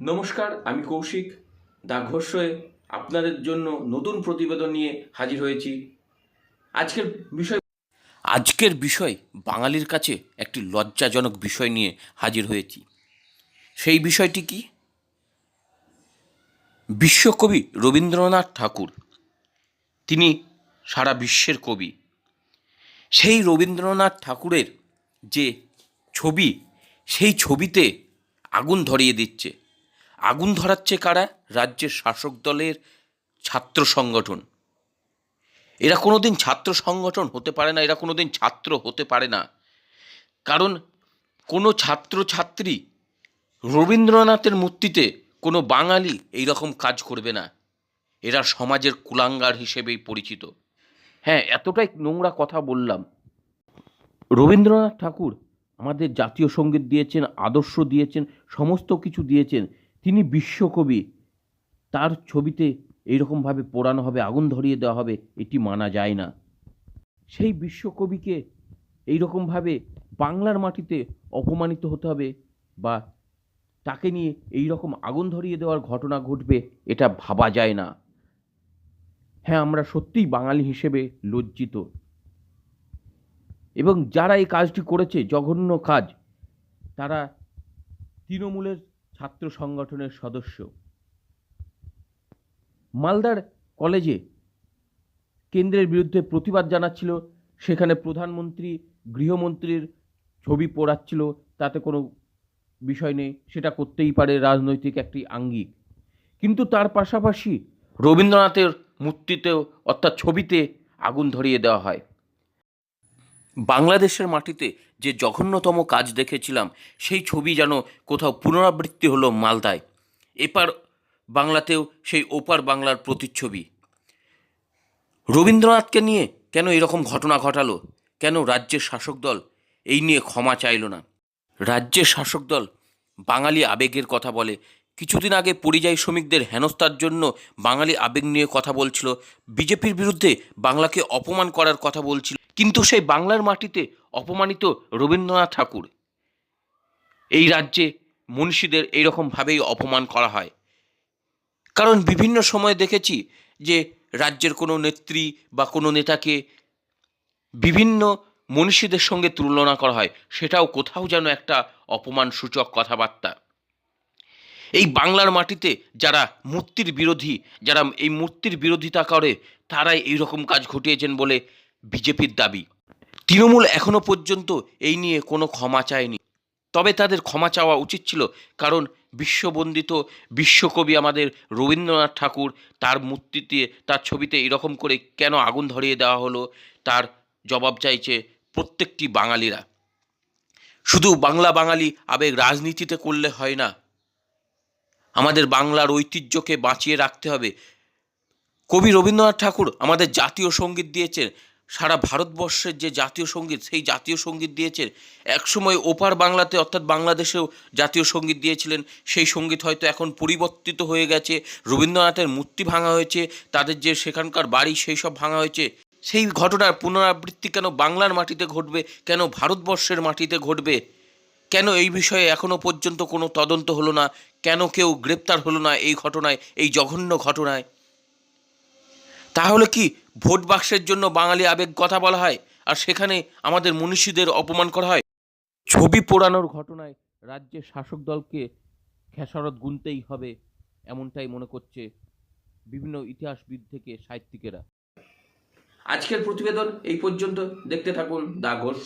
নমস্কার, আমি কৌশিক দা ঘোষয়ে আপনাদের জন্য নতুন প্রতিবেদন নিয়ে হাজির হয়েছি। আজকের বিষয় বাঙালির কাছে একটি লজ্জাজনক বিষয় নিয়ে হাজির হয়েছি। সেই বিষয়টি কি? বিশ্বকবি রবীন্দ্রনাথ ঠাকুর, তিনি সারা বিশ্বের কবি। সেই রবীন্দ্রনাথ ঠাকুরের যে ছবি, সেই ছবিতে আগুন ধরিয়ে দিচ্ছে। আগুন ধরাচ্ছে কারা? রাজ্যের শাসক দলের ছাত্র সংগঠন। এরা কোনোদিন ছাত্র সংগঠন হতে পারে না, এরা কোনোদিন ছাত্র হতে পারে না। কারণ কোনো ছাত্রছাত্রী রবীন্দ্রনাথের মূর্তিতে কোনো বাঙালি এই রকম কাজ করবে না। এরা সমাজের কুলাঙ্গার হিসেবেই পরিচিত। হ্যাঁ, এতটাই নোংরা কথা বললাম। রবীন্দ্রনাথ ঠাকুর আমাদের জাতীয় সঙ্গীত দিয়েছেন, আদর্শ দিয়েছেন, সমস্ত কিছু দিয়েছেন। তিনি বিশ্বকবি। তার ছবিতে এইরকমভাবে পোড়ানো হবে, আগুন ধরিয়ে দেওয়া হবে, এটি মানা যায় না। সেই বিশ্বকবিকে এইরকমভাবে বাংলার মাটিতে অপমানিত হতে হবে বা তাকে নিয়ে এই রকম আগুন ধরিয়ে দেওয়ার ঘটনা ঘটবে, এটা ভাবা যায় না। হ্যাঁ, আমরা সত্যিই বাঙালি হিসেবে লজ্জিত। এবং যারা এই কাজটি করেছে, জঘন্য কাজ, তারা তৃণমূলের ছাত্র সংগঠনের সদস্য। মালদার কলেজে কেন্দ্রের বিরুদ্ধে প্রতিবাদ জানাচ্ছিল, সেখানে প্রধানমন্ত্রী গৃহমন্ত্রীর ছবি পোড়াচ্ছিল, তাতে কোনো বিষয় নেই, সেটা করতেই পারে, রাজনৈতিক একটি আঙ্গিক। কিন্তু তার পাশাপাশি রবীন্দ্রনাথের মূর্তিতেও অর্থাৎ ছবিতে আগুন ধরিয়ে দেওয়া হয়। বাংলাদেশের মাটিতে যে জঘন্যতম কাজ দেখেছিলাম, সেই ছবি যেন কোথাও পুনরাবৃত্তি হলো মালদায়। এপার বাংলাতেও সেই ওপার বাংলার প্রতিচ্ছবি। রবীন্দ্রনাথকে নিয়ে কেন এরকম ঘটনা ঘটালো? কেন রাজ্যের শাসক দল এই নিয়ে ক্ষমা চাইল না? রাজ্যের শাসক দল বাঙালি আবেগের কথা বলে। কিছুদিন আগে পরিযায়ী শ্রমিকদের হেনস্থার জন্য বাঙালি আবেগ নিয়ে কথা বলছিল, বিজেপির বিরুদ্ধে বাংলাকে অপমান করার কথা বলছিল। কিন্তু সেই বাংলার মাটিতে অপমানিত রবীন্দ্রনাথ ঠাকুর। এই রাজ্যে মনীষীদের এইরকমভাবেই অপমান করা হয়। কারণ বিভিন্ন সময় দেখেছি যে রাজ্যের কোনো নেত্রী বা কোনো নেতাকে বিভিন্ন মনীষীদের সঙ্গে তুলনা করা হয়, সেটাও কোথাও যেন একটা অপমানসূচক কথাবার্তা। এই বাংলার মাটিতে যারা মূর্তির বিরোধী, যারা এই মূর্তির বিরোধিতা করে, তারাই এইরকম কাজ ঘটিয়েছেন বলে বিজেপির দাবি। তৃণমূল এখনো পর্যন্ত এই নিয়ে কোনো ক্ষমা চায়নি। তবে তাদের ক্ষমা চাওয়া উচিত ছিল, কারণ বিশ্ববন্দিত বিশ্বকবি আমাদের রবীন্দ্রনাথ ঠাকুর, তার মূর্তিতে, তার ছবিতে এরকম করে কেন আগুন ধরিয়ে দেওয়া হলো, তার জবাব চাইছে প্রত্যেকটি বাঙালিরা। শুধু বাঙালি আবেগ রাজনীতিতে করলে হয় না, আমাদের বাংলার ঐতিহ্যকে বাঁচিয়ে রাখতে হবে। কবি রবীন্দ্রনাথ ঠাকুর আমাদের জাতীয় সঙ্গীত দিয়েছেন, সারা ভারতবর্ষের যে জাতীয় সঙ্গীত, সেই জাতীয় সঙ্গীত দিয়েছেন। একসময় ওপার বাংলাতে অর্থাৎ বাংলাদেশেও জাতীয় সঙ্গীত দিয়েছিলেন। সেই সঙ্গীত হয়তো এখন পরিবর্তিত হয়ে গেছে, রবীন্দ্রনাথের মূর্তি ভাঙা হয়েছে, তাদের যে সেখানকার বাড়ি সেই সব ভাঙা হয়েছে। সেই ঘটনার পুনরাবৃত্তি কেন বাংলার মাটিতে ঘটবে, কেন ভারতবর্ষের মাটিতে ঘটবে? কেন এই বিষয়ে এখনো পর্যন্ত কোনো তদন্ত হলো না? কেন কেউ গ্রেপ্তার হলো না এই ঘটনায়, এই জঘন্য ঘটনায়? তাহলে কি ভোট বাক্সের জন্য বাঙালি আবেগ কথা বলা হয়, আর সেখানে আমাদের মনীষীদের অপমান করা হয়? ছবি পোড়ানোর ঘটনায় রাজ্যের শাসক দলকে খেসারত গুনতেই হবে, এমনটাই মনে করছে বিভিন্ন ইতিহাসবিদ থেকে সাহিত্যিকেরা। আজকের প্রতিবেদন এই পর্যন্ত। দেখতে থাকুন দা ঘোষ।